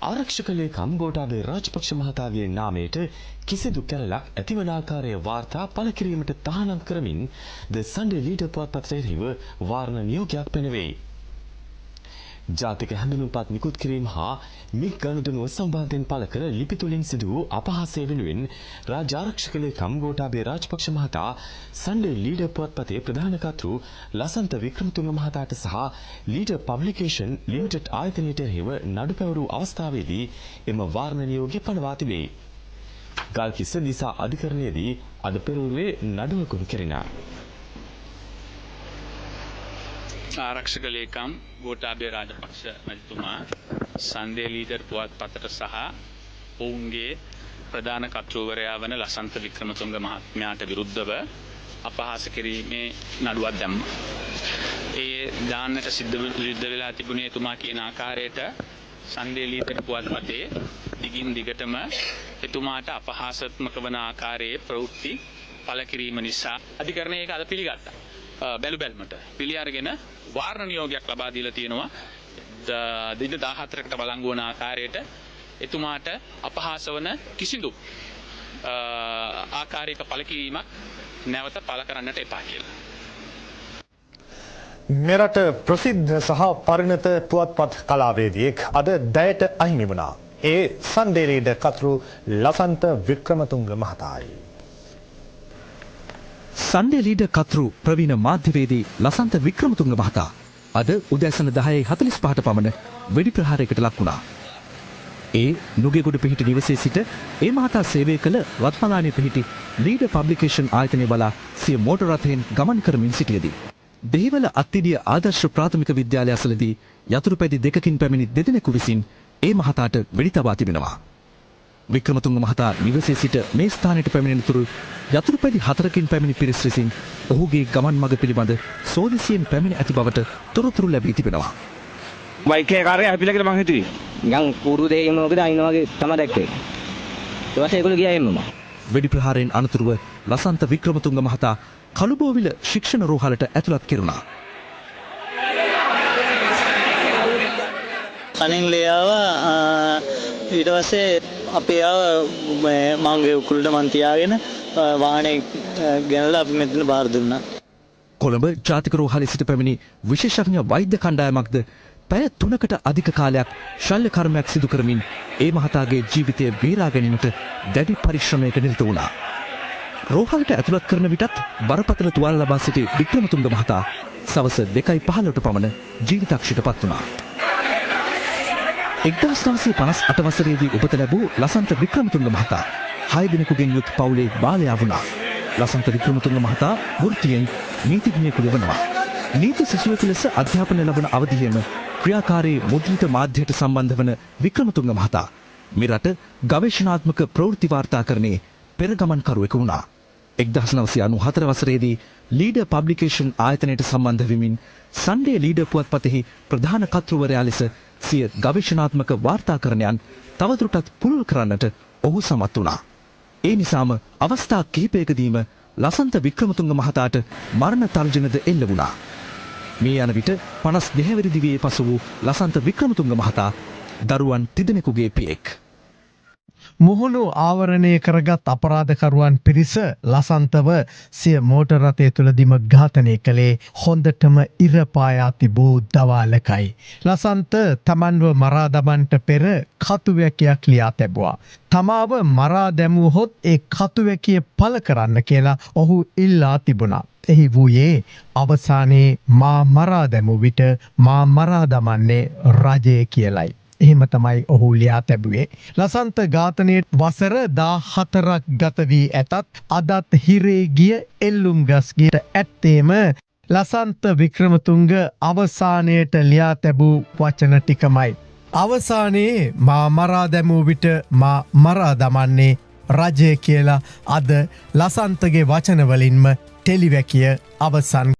ආරක්ෂක ලේකම් ගෝඨාභය රාජපක්ෂ මහතාගේ නාමයට කිසිදු කැරළක් ඇතිවන ආකාරයේ වාර්තා පළ කිරීමට තහනම් කරමින් ද සන්ඩේ ලීඩර් පුවත්පතෙහිව වාරණ නියෝගයක් පැනවේ. ජාතික හැඳුනුම්පත් නිකුත් කිරීම හා මික් ගනුදෙනුව සම්බන්ධයෙන් පළ කළ ලිපි තුලින් සිදු වූ අපහාසය වෙනුවෙන් රාජ්‍ය ආරක්ෂක ලේකම් ගෝඨාභය රාජපක්ෂ මහතා සන්ඩේ ලීඩර් පුවත්පතේ ප්‍රධාන කර්තෘ ලසන්ත වික්‍රමතුංග මහතාට සහ ලීඩර් පබ්ලිකේෂන් ලිමිටඩ් ආයතනයට එරෙහිව නඩු පැවරූ අවස්ථාවේදී එම වාරණ නියෝගය පනවා තිබේ. ගල්කිස්ස දිසා අධිකරණයේදී අද පෙරවරුවේ නඩුව ගොනු කෙරිනා. ආරක්ෂක ලේකම් ගෝඨාභය රාජපක්ෂ මැතිතුමා සන්ඩේ ලීඩර් පුවත්පතට සහ ඔවුන්ගේ ප්‍රධාන කර්තෘවරයා වන ලසන්ත වික්‍රමතුංග මහත්මයාට විරුද්ධව අපහාස කිරීමේ නඩුවක් දැම්මා. ඒ දාන්නට සිද්ධ වෙලා තිබුණේ එතුමා කියන ආකාරයට සන්ඩේ ලීඩර් පුවත්පතේ දිගින් දිගටම එතුමාට අපහාසාත්මක වන ආකාරයේ ප්‍රවෘත්ති පළ කිරීම නිසා අධිකරණය ඒක අද පිළිගත්තා. බැලු බැලමට පිළි අරගෙන වාරණ නියෝගයක් ලබා දීලා තියෙනවා. දින 14කට බලංගු වන ආකාරයට එතුමාට අපහාස වන කිසිදු ආකාරයක පළ කිරීමක් නැවත පළ කරන්නට එපා කියලා. මෙරට ප්‍රසිද්ධ සහ පරිණත පුවත්පත් කලාවේදියෙක් අද දැයට අහිමි වුණා. ඒ සන්ඩේ ලීඩර් කර්තෘ ලසන්ත වික්‍රමතුංග මහතායි. සන්ඩේ ලීඩර් කර්තෘ ප්‍රවීණ මාධ්‍යවේදී ලසන්ත වික්‍රමතුංග මහතා අද උදෑසන 10:45ට පමණ වෙඩි ප්‍රහාරයකට ලක් වුණා. ඒ නුගේගොඩ පිහිටි නිවසේ සිට ඒ මහතා සේවය කළ රත්මලානේ පිහිටි ලීඩර් පබ්ලිකේෂන් ආයතනය බලා සිය මෝටර රථයෙන් ගමන් කරමින් සිටියදී දෙහිවල අත්තිඩිය ආදර්ශ ප්‍රාථමික විද්‍යාලය අසලදී යතුරුපැදි දෙකකින් පැමිණි දෙදෙනෙකු විසින් ඒ මහතාට වෙඩි තබා තිබෙනවා. වික්‍රමතුංග මහතා නිවසේ සිට මේ ස්ථානයට පැමිණෙන තුරු යතුරුපැදි 4කින් පැමිණි පිරිස් විසින් ඔහුගේ ගමන් මඟ පිළිබඳ සෝදිසියෙන් පැමිණ ඇති බවට තොරතුරු ලැබී තිබෙනවා. බයික් එකේ කාර්යය අපිලා කියලා මං හිතුවේ. නිකන් කූරු දෙකේ මොකද අයින්නා වගේ තමයි දැක්කේ. ඊට පස්සේ ඒගොල්ලෝ ගියා එන්නම. වෙඩි ප්‍රහාරයෙන් අනතුරුව ලසන්ත වික්‍රමතුංග මහතා කළුබෝවිල ශික්ෂණ රෝහලට ඇතුළත් කෙරුණා. කණින් ලේවා ඊට පස්සේ අපේ මගේ උකුලට මන් තියාගෙන වාහනේ ගෙනලා අපි මෙතන බාර දුන්නා. කොළඹ ජාතික රෝහලේ සිට පැමිණි විශේෂඥ වෛද්‍ය කණ්ඩායමක්ද පැය 3කට අධික කාලයක් ශල්‍ය කර්මයක් සිදු කරමින් ඒ මහතාගේ ජීවිතය බේරා ගැනීමට දැඩි පරිශ්‍රමයක නිරත වුණා. රෝහලට ඇතුළත් කරන විටත් බරපතල තුවාල ලබා සිටි වික්‍රමතුංග මහතා සවස 2:15ට පමණ ජීවිතක්ෂයට පත් වුණා. 1958 වසරේදී උපත ලැබූ ලසන්ත වික්‍රමතුංග මහතා 6 දිනකුගෙන් යුත් පවුලේ බාලයා වුණා. ලසන්ත වික්‍රමතුංග මහතා වෘත්තියෙන් නීතිඥයෙකු වෙනවා. නීති සිසුවෙකු ලෙස අධ්‍යාපනය ලබන අවධියේම ක්‍රියාකාරී මුද්‍රිත මාධ්‍යයට සම්බන්ධ වන වික්‍රමතුංග මහතා මෙරට ගවේෂණාත්මක ප්‍රවෘත්ති වාර්තාකරණයේ පෙරගමන්කරුවෙකු වුණා. 1994 වසරේදී ලීඩර් පබ්ලිකේෂන් ආයතනයට සම්බන්ධ වෙමින් සන්ඩේ ලීඩර් පුවත්පතෙහි ප්‍රධාන කර්තෘවරයා ලෙස සිය ගවේෂණාත්මක වාර්තාකරණයන් තවදුරටත් පුළුල් කරන්නට ඔහු සමත් වුණා. ඒ නිසාම අවස්ථා කිහිපයකදීම ලසන්ත වික්‍රමතුංග මහතාට මරණ තර්ජනද එල්ල වුණා. මේ යන විට 52 වෙනි දිවියේ පසු වූ ලසන්ත වික්‍රමතුංග මහතා දරුවන් 3 දෙනෙකුගේ පියෙක්. මුහුණු ආවරණය කරගත් අපරාධකරුවන් පිරිස ලසන්තව සිය මෝටර් රථය තුළදීම ඝාතනය කළේ හොඳටම ඉරපායා තිබූ දවාලකයි. ලසන්ත තමන්ව මරා දමන්නට පෙර කතුවැකියක් ලියා තැබුවා. තමාව මරා දැමුවහොත් ඒ කතුවැකිය පළ කරන්න කියලා ඔහු ඉල්ලා තිබුණා. එහි වූයේ අවසානයේ මා මරා දැමූ විට මා මරා දමන්නේ රජය කියලයි. එහෙම තමයි ඔහු ලියා තැබුවේ. ලසන්ත ඝාතනයේ වසර 14ක් ගත වී ඇතත් අදත් හිරේ ගිය එල්ලුම් ගස්ගියට ඇත්තේම ලසන්ත වික්‍රමතුංග අවසානයට ලියා තැබූ වචන ටිකමයි. අවසානයේ මා මරා දැමූ විට මා මරා දමන්නේ රජය කියලා අද ලසන්තගේ වචනවලින්ම ටෙලිවැකිය අවසන්